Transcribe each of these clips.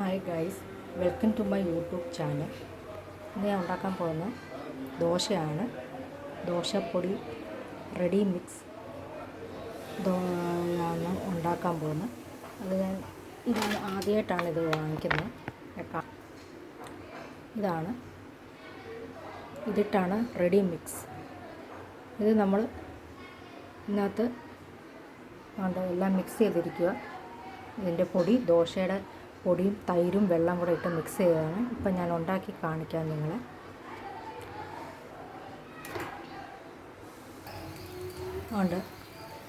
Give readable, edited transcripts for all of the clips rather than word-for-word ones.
Hi guys, welcome to my YouTube channel. ഇന്ന് ഞാൻ ഉണ്ടാക്കാൻ പോകുന്ന ദോശയാണ്. ദോശപ്പൊടി റെഡി മിക്സ് ആണ് ഉണ്ടാക്കാൻ പോകുന്നത്. അത് ഞാൻ ആദ്യമായിട്ടാണ് ഇത് വാങ്ങിക്കുന്നത്. ഇതിട്ടാണ് റെഡി മിക്സ്. ഇത് നമ്മൾ ഇതിനകത്ത് എല്ലാം മിക്സ് ചെയ്തിരിക്കുക. ഇതിൻ്റെ പൊടി ദോശയുടെ പൊടിയും തൈരും വെള്ളം കൂടെ ഇട്ട് മിക്സ് ചെയ്തതാണ്. ഇപ്പം ഞാൻ ഉണ്ടാക്കി കാണിക്കാം നിങ്ങളെ.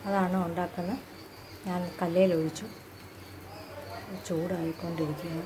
അതാണ് ഉണ്ടാക്കുന്നത്. ഞാൻ കല്ലിൽ ഒഴിച്ചു. ചൂടായിക്കൊണ്ടിരിക്കുന്നു.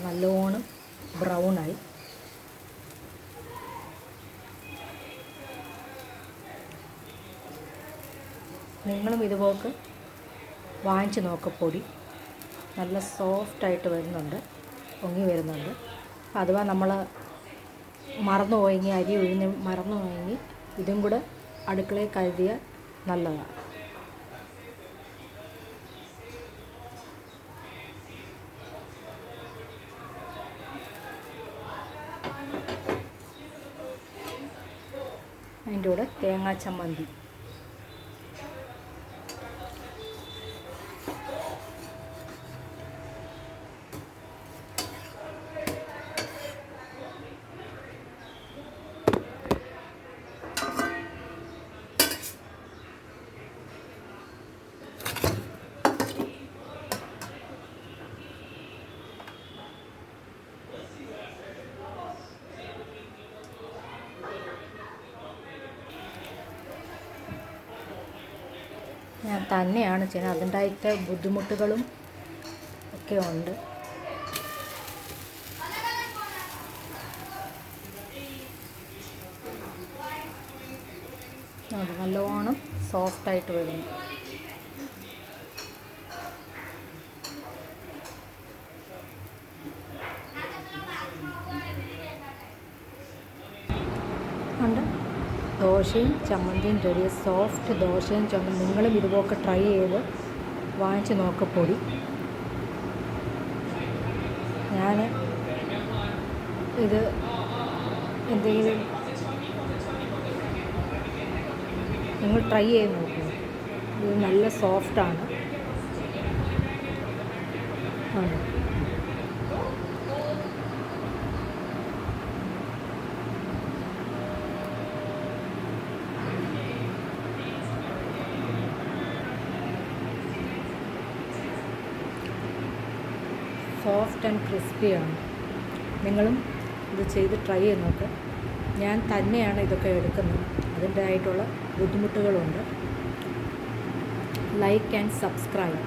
നല്ലോണം ബ്രൗണായി. നിങ്ങളും ഇതുപോലെ വാങ്ങിച്ച് നോക്കുക. പൊടി നല്ല സോഫ്റ്റായിട്ട് പൊങ്ങി വരുന്നുണ്ട്. അഥവാ നമ്മൾ മറന്നുപോയെങ്കിൽ, അരി ഉഴുന്ന് മറന്നുപോയെങ്കിൽ ഇതും കൂടെ അടുക്കളയിൽ കരുതിയാൽ നല്ലതാണ്. അതിൻ്റെ കൂടെ തേങ്ങാ ചമ്മന്തി. ഞാൻ തന്നെയാണ് ചെയ്യുന്നത്. അതുണ്ടായിട്ട് ബുദ്ധിമുട്ടുകളും ഒക്കെ ഉണ്ട്. അത് നല്ലോണം സോഫ്റ്റായിട്ട് വരുന്നു. ഉണ്ട്. ദോശയും ചമ്മന്തിയും റെഡി. സോഫ്റ്റ് ദോശയും ചമ്മന്തി. നിങ്ങളും ഇതുപോലെ ട്രൈ ചെയ്ത് വാങ്ങിച്ച് നോക്കുക പൊടി. ഞാൻ ഇത് എന്തെങ്കിലും നിങ്ങൾ ട്രൈ ചെയ്ത് നോക്കുക. ഇത് നല്ല സോഫ്റ്റാണ്. സോഫ്റ്റ് ആൻഡ് ക്രിസ്പിയാണ്. നിങ്ങളും ഇത് ചെയ്ത് ട്രൈ ചെയ്ത് നോക്കുക. ഞാൻ തന്നെയാണ് ഇതൊക്കെ എടുക്കുന്നത്. അതിൻ്റെതായിട്ടുള്ള ബുദ്ധിമുട്ടുകളുണ്ട്. Like and subscribe.